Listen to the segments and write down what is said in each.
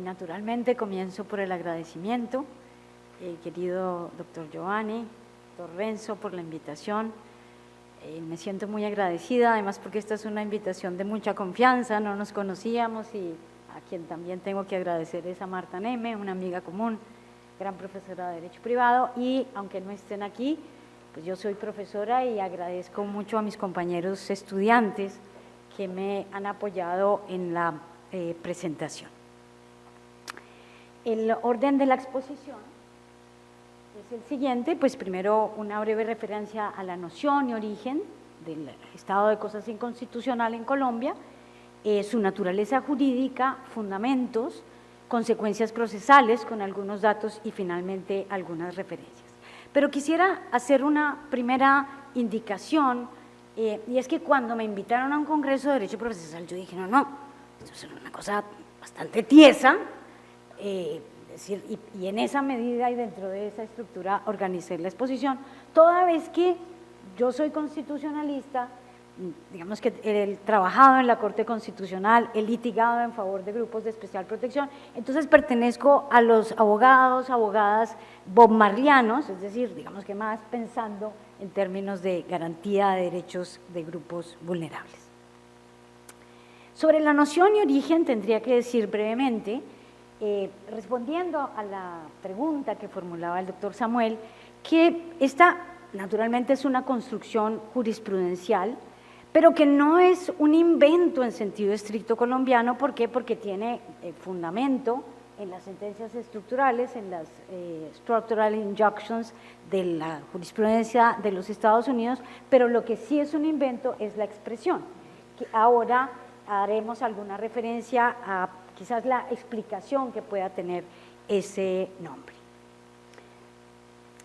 Naturalmente comienzo por el agradecimiento, querido doctor Giovanni, doctor Renzo, por la invitación. Me siento muy agradecida, además porque esta es una invitación de mucha confianza, no nos conocíamos, y a quien también tengo que agradecer es a Marta Neme, una amiga común, gran profesora de Derecho Privado, y aunque no estén aquí, pues yo soy profesora y agradezco mucho a mis compañeros estudiantes que me han apoyado en la presentación. El orden de la exposición es el siguiente, pues primero una breve referencia a la noción y origen del estado de cosas inconstitucional en Colombia, su naturaleza jurídica, fundamentos, consecuencias procesales con algunos datos y finalmente algunas referencias. Pero quisiera hacer una primera indicación, y es que cuando me invitaron a un congreso de Derecho Procesal yo dije, no, esto es una cosa bastante tiesa, decir, y en esa medida y dentro de esa estructura organicé la exposición, toda vez que yo soy constitucionalista, digamos que he trabajado en la Corte Constitucional, he litigado en favor de grupos de especial protección, entonces pertenezco a los abogados, abogadas bob-marlianos, es decir, digamos que más pensando en términos de garantía de derechos de grupos vulnerables. Sobre la noción y origen tendría que decir brevemente, respondiendo a la pregunta que formulaba el doctor Samuel, que esta naturalmente es una construcción jurisprudencial, pero que no es un invento en sentido estricto colombiano. ¿Por qué? Porque tiene fundamento en las sentencias estructurales, en las structural injunctions de la jurisprudencia de los Estados Unidos, pero lo que sí es un invento es la expresión, que ahora haremos alguna referencia a quizás la explicación que pueda tener ese nombre.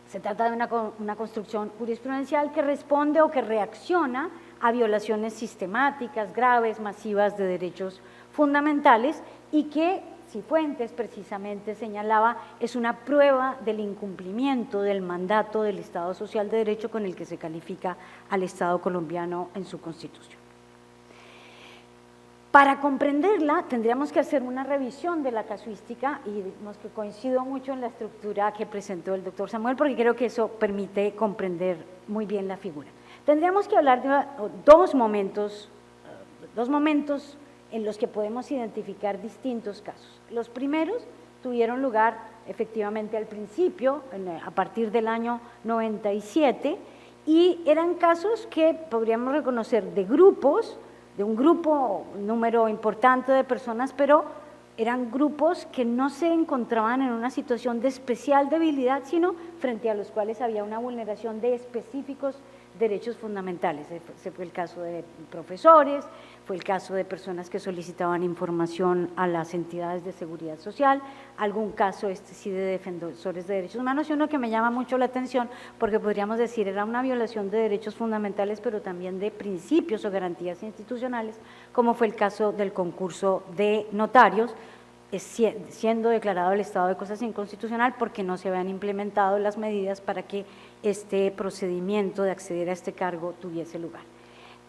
Se trata de una construcción jurisprudencial que responde o que reacciona a violaciones sistemáticas, graves, masivas de derechos fundamentales y que, Cifuentes precisamente señalaba, es una prueba del incumplimiento del mandato del Estado Social de Derecho con el que se califica al Estado colombiano en su Constitución. Para comprenderla tendríamos que hacer una revisión de la casuística y digamos que coincido mucho en la estructura que presentó el doctor Samuel porque creo que eso permite comprender muy bien la figura. Tendríamos que hablar de dos momentos en los que podemos identificar distintos casos. Los primeros tuvieron lugar efectivamente al principio, a partir del año 97, y eran casos que podríamos reconocer de grupos, de un grupo, un número importante de personas, pero eran grupos que no se encontraban en una situación de especial debilidad, sino frente a los cuales había una vulneración de específicos derechos fundamentales. Ese fue el caso de profesores, fue el caso de personas que solicitaban información a las entidades de seguridad social, algún caso sí de defensores de derechos humanos, y uno que me llama mucho la atención porque podríamos decir era una violación de derechos fundamentales, pero también de principios o garantías institucionales, como fue el caso del concurso de notarios, siendo declarado el estado de cosas inconstitucional porque no se habían implementado las medidas para que este procedimiento de acceder a este cargo tuviese lugar.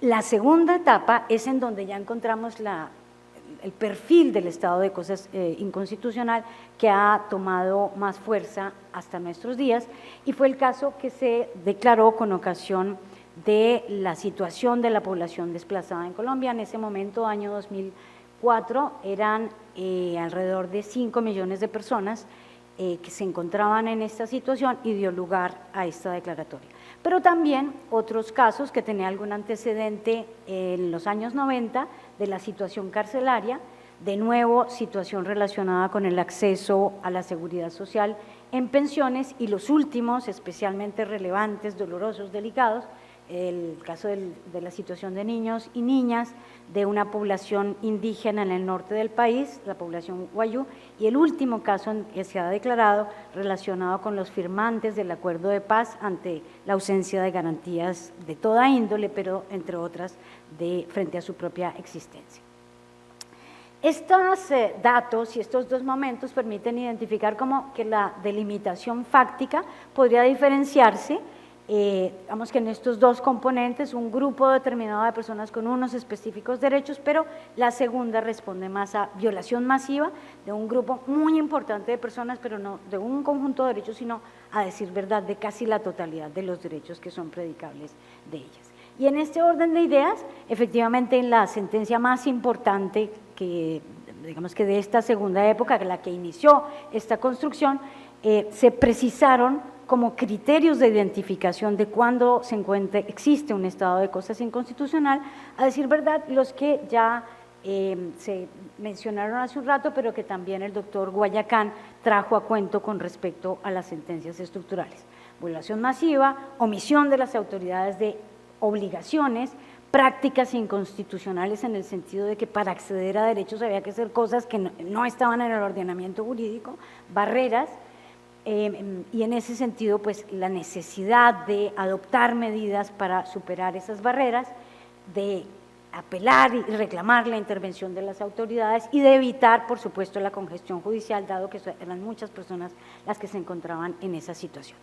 La segunda etapa es en donde ya encontramos el perfil del estado de cosas inconstitucional que ha tomado más fuerza hasta nuestros días, y fue el caso que se declaró con ocasión de la situación de la población desplazada en Colombia. En ese momento, año 2004, eran alrededor de 5 millones de personas que se encontraban en esta situación y dio lugar a esta declaratoria. Pero también otros casos que tenían algún antecedente en los años 90 de la situación carcelaria, de nuevo situación relacionada con el acceso a la seguridad social en pensiones, y los últimos especialmente relevantes, dolorosos, delicados, el caso de la situación de niños y niñas de una población indígena en el norte del país, la población Wayuu, y el último caso que se ha declarado relacionado con los firmantes del acuerdo de paz ante la ausencia de garantías de toda índole, pero entre otras frente a su propia existencia. Estos datos y estos dos momentos permiten identificar como que la delimitación fáctica podría diferenciarse digamos que en estos dos componentes, un grupo determinado de personas con unos específicos derechos, pero la segunda responde más a violación masiva de un grupo muy importante de personas, pero no de un conjunto de derechos, sino, a decir verdad, de casi la totalidad de los derechos que son predicables de ellas. Y en este orden de ideas, efectivamente, en la sentencia más importante que, digamos que de esta segunda época, la que inició esta construcción, se precisaron como criterios de identificación de cuándo existe un estado de cosas inconstitucional, a decir verdad, los que ya se mencionaron hace un rato, pero que también el doctor Guayacán trajo a cuento con respecto a las sentencias estructurales. Violación masiva, omisión de las autoridades de obligaciones, prácticas inconstitucionales en el sentido de que para acceder a derechos había que hacer cosas que no estaban en el ordenamiento jurídico, barreras, y en ese sentido, pues la necesidad de adoptar medidas para superar esas barreras, de apelar y reclamar la intervención de las autoridades y de evitar, por supuesto, la congestión judicial, dado que eran muchas personas las que se encontraban en esa situación.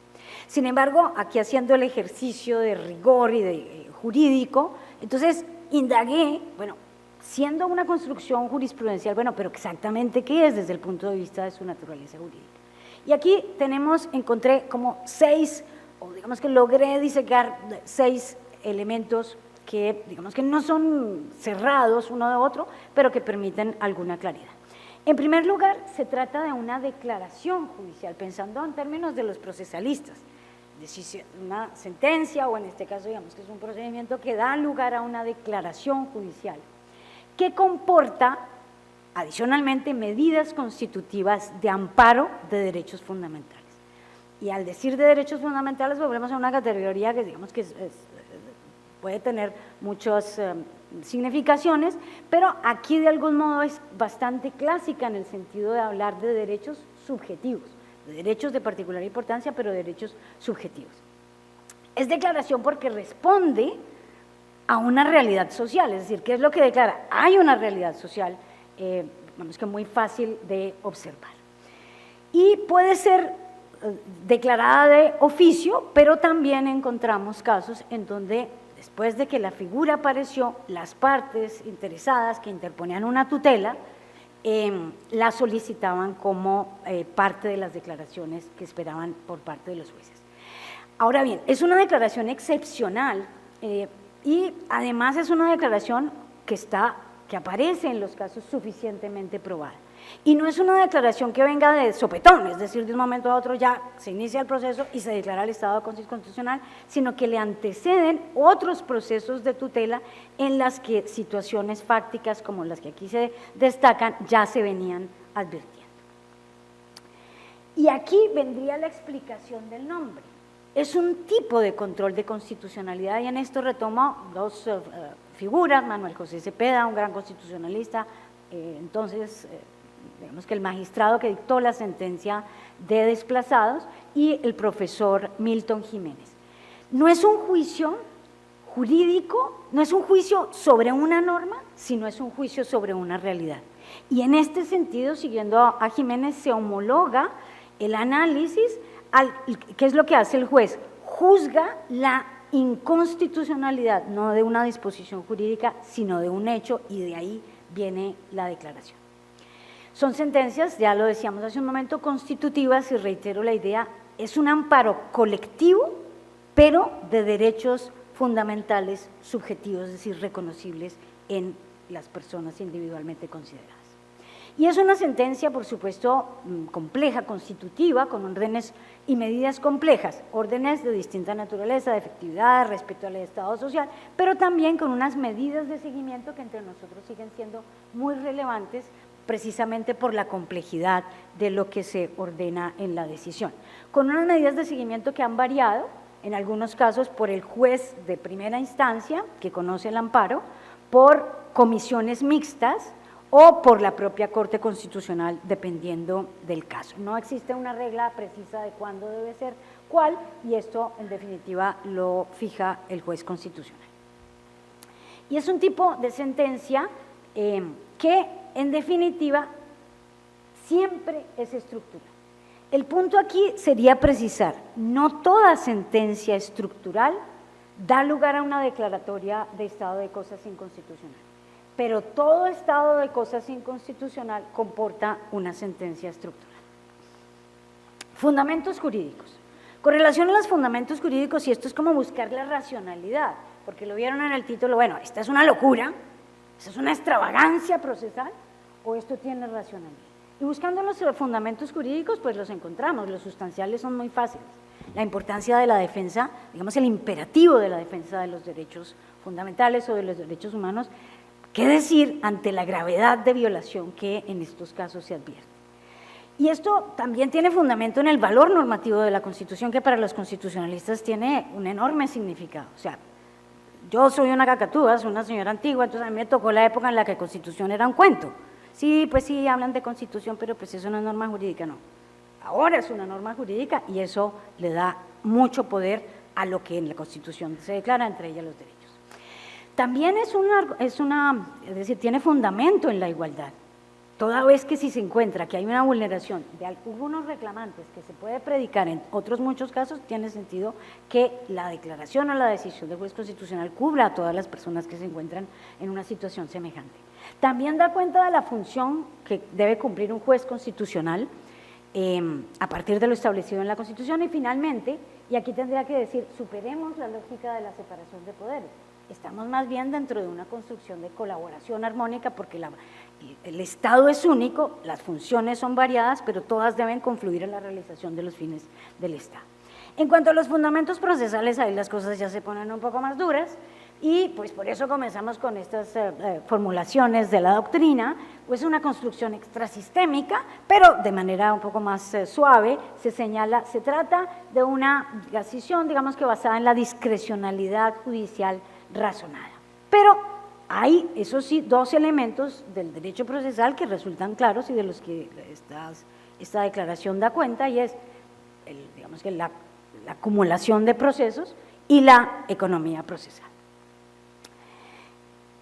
Sin embargo, aquí haciendo el ejercicio de rigor y de jurídico, entonces indagué, bueno, siendo una construcción jurisprudencial, bueno, pero exactamente qué es desde el punto de vista de su naturaleza jurídica. Y aquí encontré como 6, o digamos que logré disecar 6 elementos que digamos que no son cerrados uno de otro, pero que permiten alguna claridad. En primer lugar, se trata de una declaración judicial, pensando en términos de los procesalistas, una sentencia, o en este caso digamos que es un procedimiento que da lugar a una declaración judicial, que comporta adicionalmente medidas constitutivas de amparo de derechos fundamentales. Y al decir de derechos fundamentales volvemos a una categoría que digamos que puede tener muchas significaciones, pero aquí de algún modo es bastante clásica en el sentido de hablar de derechos subjetivos, de derechos de particular importancia, pero derechos subjetivos. Es declaración porque responde a una realidad social, es decir, ¿qué es lo que declara? Hay una realidad social, vamos que muy fácil de observar. Y puede ser declarada de oficio, pero también encontramos casos en donde después de que la figura apareció, las partes interesadas que interponían una tutela la solicitaban como parte de las declaraciones que esperaban por parte de los jueces. Ahora bien, es una declaración excepcional y además es una declaración que aparece en los casos suficientemente probada. Y no es una declaración que venga de sopetón, es decir, de un momento a otro ya se inicia el proceso y se declara el estado constitucional, sino que le anteceden otros procesos de tutela en las que situaciones fácticas como las que aquí se destacan ya se venían advirtiendo. Y aquí vendría la explicación del nombre. Es un tipo de control de constitucionalidad y en esto retomo dos figuras, Manuel José Cepeda, un gran constitucionalista, entonces digamos que el magistrado que dictó la sentencia de desplazados, y el profesor Milton Jiménez. No es un juicio jurídico, no es un juicio sobre una norma, sino es un juicio sobre una realidad. Y en este sentido, siguiendo a Jiménez, se homologa el análisis ¿qué es lo que hace el juez? Juzga la inconstitucionalidad, no de una disposición jurídica, sino de un hecho, y de ahí viene la declaración. Son sentencias, ya lo decíamos hace un momento, constitutivas, y reitero la idea, es un amparo colectivo, pero de derechos fundamentales subjetivos, es decir, reconocibles en las personas individualmente consideradas. Y es una sentencia, por supuesto, compleja, constitutiva, con órdenes y medidas complejas, órdenes de distinta naturaleza, de efectividad, respeto al Estado social, pero también con unas medidas de seguimiento que entre nosotros siguen siendo muy relevantes, precisamente por la complejidad de lo que se ordena en la decisión. Con unas medidas de seguimiento que han variado, en algunos casos por el juez de primera instancia, que conoce el amparo, por comisiones mixtas, o por la propia Corte Constitucional, dependiendo del caso. No existe una regla precisa de cuándo debe ser cuál, y esto en definitiva lo fija el juez constitucional. Y es un tipo de sentencia que en definitiva siempre es estructural. El punto aquí sería precisar, no toda sentencia estructural da lugar a una declaratoria de estado de cosas inconstitucional, pero todo estado de cosas inconstitucional comporta una sentencia estructural. Fundamentos jurídicos. Con relación a los fundamentos jurídicos, y esto es como buscar la racionalidad, porque lo vieron en el título, bueno, esta es una locura, esta es una extravagancia procesal, o esto tiene racionalidad. Y buscando los fundamentos jurídicos, pues los encontramos, los sustanciales son muy fáciles. La importancia de la defensa, digamos el imperativo de la defensa de los derechos fundamentales o de los derechos humanos, qué decir ante la gravedad de violación que en estos casos se advierte. Y esto también tiene fundamento en el valor normativo de la Constitución, que para los constitucionalistas tiene un enorme significado. O sea, yo soy una cacatúa, soy una señora antigua, entonces a mí me tocó la época en la que Constitución era un cuento. Sí, pues sí, hablan de Constitución, pero pues eso no es norma jurídica, no. Ahora es una norma jurídica y eso le da mucho poder a lo que en la Constitución se declara, entre ellas los derechos. También es decir, tiene fundamento en la igualdad. Toda vez que si se encuentra que hay una vulneración de algunos reclamantes que se puede predicar en otros muchos casos, tiene sentido que la declaración o la decisión del juez constitucional cubra a todas las personas que se encuentran en una situación semejante. También da cuenta de la función que debe cumplir un juez constitucional a partir de lo establecido en la Constitución y finalmente, y aquí tendría que decir, superemos la lógica de la separación de poderes. Estamos más bien dentro de una construcción de colaboración armónica porque el Estado es único, las funciones son variadas, pero todas deben confluir en la realización de los fines del Estado. En cuanto a los fundamentos procesales, ahí las cosas ya se ponen un poco más duras y pues por eso comenzamos con estas formulaciones de la doctrina, pues una construcción extrasistémica, pero de manera un poco más suave, se señala, se trata de una decisión, digamos que basada en la discrecionalidad judicial razonada. Pero hay, eso sí, dos elementos del derecho procesal que resultan claros y de los que esta declaración da cuenta, y es, digamos que la acumulación de procesos y la economía procesal.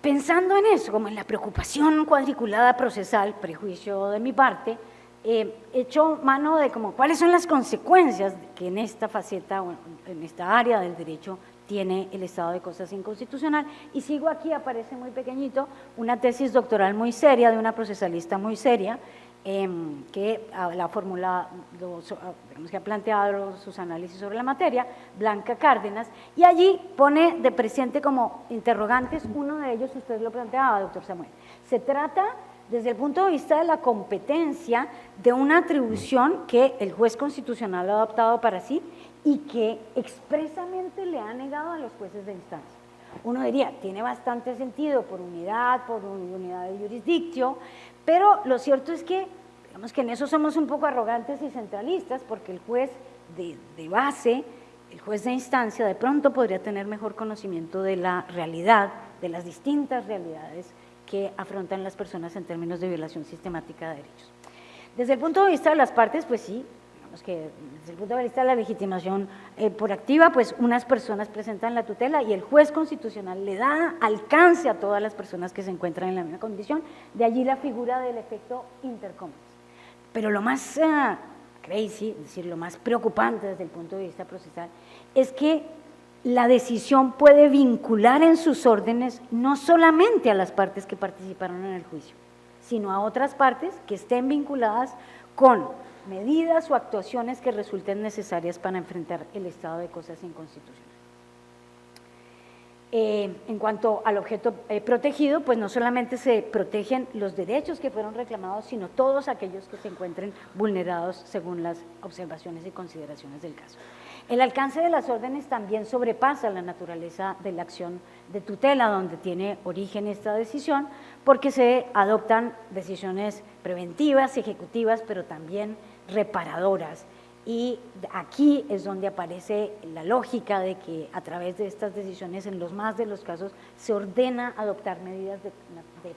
Pensando en eso, como en la preocupación cuadriculada procesal, prejuicio de mi parte, he hecho mano de como cuáles son las consecuencias que en esta faceta o en esta área del derecho tiene el estado de cosas inconstitucional, y sigo aquí, aparece muy pequeñito, una tesis doctoral muy seria de una procesalista muy seria, que la fórmula, digamos que ha planteado sus análisis sobre la materia, Blanca Cárdenas, y allí pone de presente como interrogantes, uno de ellos usted lo planteaba, doctor Samuel, se trata desde el punto de vista de la competencia de una atribución que el juez constitucional ha adoptado para sí y que expresamente le ha negado a los jueces de instancia. Uno diría, tiene bastante sentido por unidad de jurisdictio, pero lo cierto es que, digamos que en eso somos un poco arrogantes y centralistas, porque el juez de base, el juez de instancia, de pronto podría tener mejor conocimiento de la realidad, de las distintas realidades que afrontan las personas en términos de violación sistemática de derechos. Desde el punto de vista de las partes, pues sí, digamos que desde el punto de vista de la legitimación por activa, pues unas personas presentan la tutela y el juez constitucional le da alcance a todas las personas que se encuentran en la misma condición, de allí la figura del efecto intercomunes. Pero lo más crazy, es decir, lo más preocupante desde el punto de vista procesal, es que la decisión puede vincular en sus órdenes no solamente a las partes que participaron en el juicio, sino a otras partes que estén vinculadas con medidas o actuaciones que resulten necesarias para enfrentar el estado de cosas inconstitucional. En cuanto al objeto protegido, pues no solamente se protegen los derechos que fueron reclamados, sino todos aquellos que se encuentren vulnerados según las observaciones y consideraciones del caso. El alcance de las órdenes también sobrepasa la naturaleza de la acción de tutela donde tiene origen esta decisión, porque se adoptan decisiones preventivas, ejecutivas, pero también reparadoras. Y aquí es donde aparece la lógica de que a través de estas decisiones, en los más de los casos, se ordena adoptar medidas de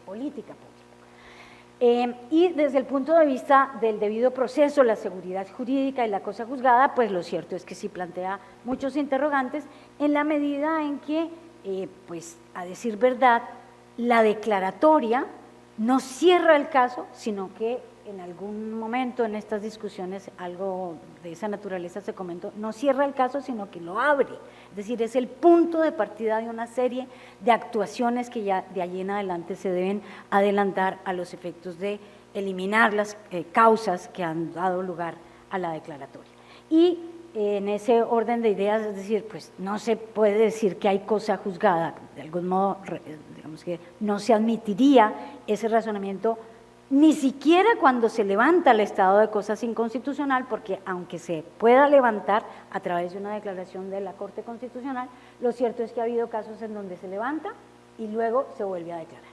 política pública. Y desde el punto de vista del debido proceso, la seguridad jurídica y la cosa juzgada, pues lo cierto es que sí plantea muchos interrogantes en la medida en que, pues a decir verdad, la declaratoria no cierra el caso, sino que en algún momento en estas discusiones algo de esa naturaleza se comentó, no cierra el caso, sino que lo abre. Es decir, es el punto de partida de una serie de actuaciones que ya de allí en adelante se deben adelantar a los efectos de eliminar las causas que han dado lugar a la declaratoria. Y en ese orden de ideas, es decir, pues no se puede decir que hay cosa juzgada, de algún modo, digamos que no se admitiría ese razonamiento ni siquiera cuando se levanta el estado de cosas inconstitucional, porque aunque se pueda levantar a través de una declaración de la Corte Constitucional, lo cierto es que ha habido casos en donde se levanta y luego se vuelve a declarar.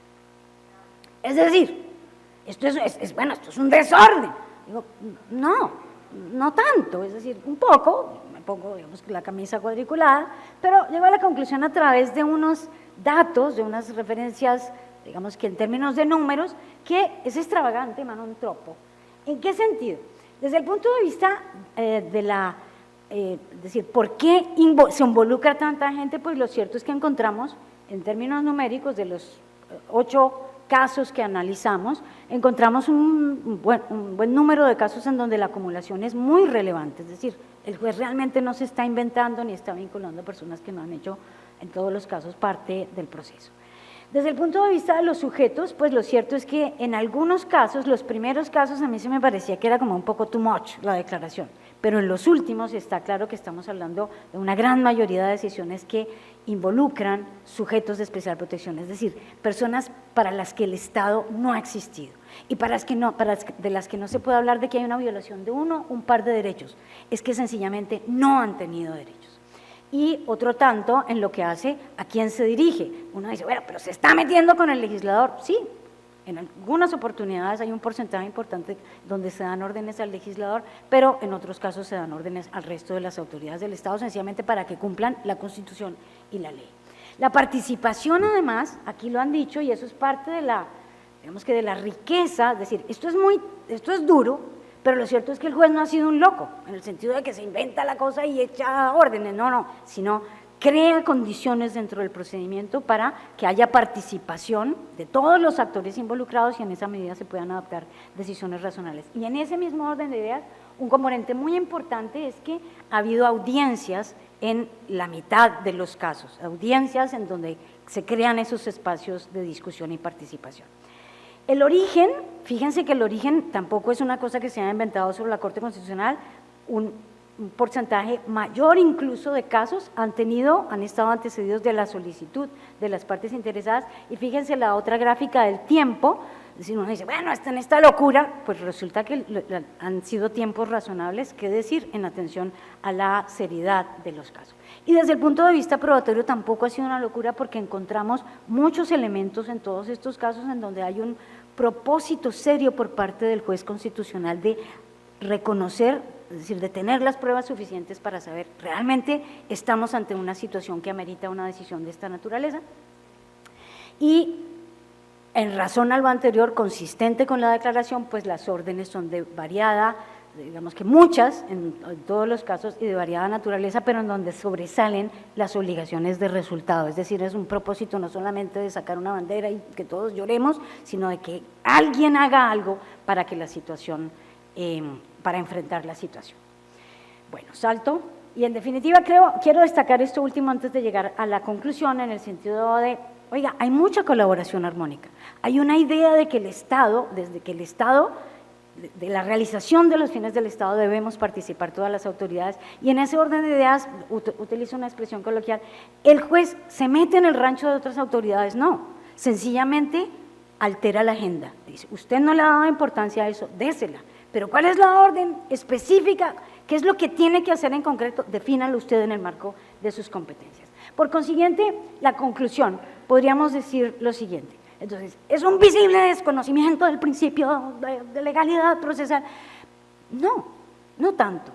Es decir, esto es un desorden. Digo, no tanto, es decir, un poco, me pongo, digamos, la camisa cuadriculada, pero llego a la conclusión a través de unos datos, de unas referencias, digamos que en términos de números, que es extravagante, Manon Tropo. ¿En qué sentido? Desde el punto de vista es decir, ¿por qué se involucra tanta gente? Pues lo cierto es que encontramos, en términos numéricos, de los 8 casos que analizamos, encontramos un buen número de casos en donde la acumulación es muy relevante, es decir, el juez realmente no se está inventando ni está vinculando a personas que no han hecho, en todos los casos, parte del proceso. Desde el punto de vista de los sujetos, pues lo cierto es que en algunos casos, los primeros casos a mí se me parecía que era como un poco too much la declaración, pero en los últimos está claro que estamos hablando de una gran mayoría de decisiones que involucran sujetos de especial protección, es decir, personas para las que el Estado no ha existido y de las que no se puede hablar de que hay una violación de un par de derechos, es que sencillamente no han tenido derechos. Y otro tanto en lo que hace a quién se dirige. Uno dice, bueno, pero se está metiendo con el legislador. Sí, en algunas oportunidades hay un porcentaje importante donde se dan órdenes al legislador, pero en otros casos se dan órdenes al resto de las autoridades del Estado, sencillamente para que cumplan la Constitución y la ley. La participación, además, aquí lo han dicho, y eso es parte de digamos que de la riqueza, es decir, esto es duro, pero lo cierto es que el juez no ha sido un loco, en el sentido de que se inventa la cosa y echa órdenes, no, sino crea condiciones dentro del procedimiento para que haya participación de todos los actores involucrados y en esa medida se puedan adoptar decisiones razonables. Y en ese mismo orden de ideas, un componente muy importante es que ha habido audiencias en la mitad de los casos, audiencias en donde se crean esos espacios de discusión y participación. El origen, fíjense que el origen tampoco es una cosa que se haya inventado sobre la Corte Constitucional, un porcentaje mayor incluso de casos han estado antecedidos de la solicitud de las partes interesadas, y fíjense la otra gráfica del tiempo, es decir, uno dice, bueno, está en esta locura, pues resulta que han sido tiempos razonables, qué decir, en atención a la seriedad de los casos. Y desde el punto de vista probatorio tampoco ha sido una locura, porque encontramos muchos elementos en todos estos casos en donde hay un propósito serio por parte del juez constitucional de reconocer, es decir, de tener las pruebas suficientes para saber realmente estamos ante una situación que amerita una decisión de esta naturaleza. Y en razón a lo anterior, consistente con la declaración, pues las órdenes son de variada, digamos que muchas en todos los casos, y de variada naturaleza, pero en donde sobresalen las obligaciones de resultado, es decir, es un propósito no solamente de sacar una bandera y que todos lloremos, sino de que alguien haga algo para que la situación, para enfrentar la situación. Bueno, salto, y en definitiva quiero destacar esto último antes de llegar a la conclusión, en el sentido de, oiga, hay mucha colaboración armónica, hay una idea de que el Estado, desde que el Estado, de la realización de los fines del Estado debemos participar todas las autoridades, y en ese orden de ideas, utilizo una expresión coloquial, el juez se mete en el rancho de otras autoridades, no, sencillamente altera la agenda, dice, usted no le ha dado importancia a eso, désela, pero ¿cuál es la orden específica? ¿Qué es lo que tiene que hacer en concreto? Defínalo usted en el marco de sus competencias. Por consiguiente, la conclusión, podríamos decir lo siguiente. Entonces, ¿es un visible desconocimiento del principio de legalidad procesal? No tanto.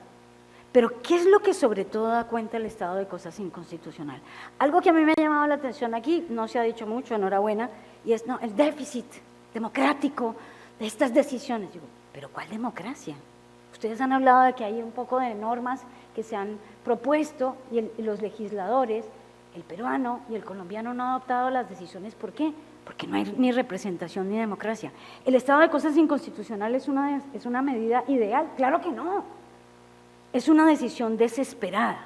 Pero, ¿qué es lo que sobre todo da cuenta el estado de cosas inconstitucional? Algo que a mí me ha llamado la atención aquí, no se ha dicho mucho, enhorabuena, y es el déficit democrático de estas decisiones. Digo, ¿pero cuál democracia? Ustedes han hablado de que hay un poco de normas que se han propuesto y los legisladores, el peruano y el colombiano, no han adoptado las decisiones. ¿Por qué? porque no hay ni representación ni democracia. ¿El estado de cosas inconstitucional es una medida ideal? Claro que no. Es una decisión desesperada.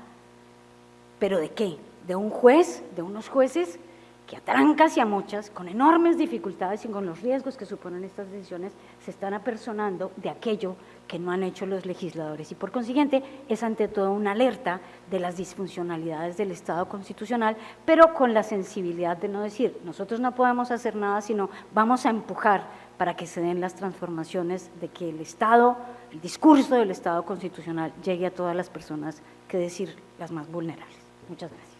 ¿Pero de qué? De un juez, de unos jueces que a trancas y a muchas, con enormes dificultades y con los riesgos que suponen estas decisiones, se están apersonando de aquello que no han hecho los legisladores. Y por consiguiente, es ante todo una alerta de las disfuncionalidades del Estado constitucional, pero con la sensibilidad de no decir, nosotros no podemos hacer nada, sino vamos a empujar para que se den las transformaciones de que el Estado, el discurso del Estado constitucional llegue a todas las personas, que decir, las más vulnerables. Muchas gracias.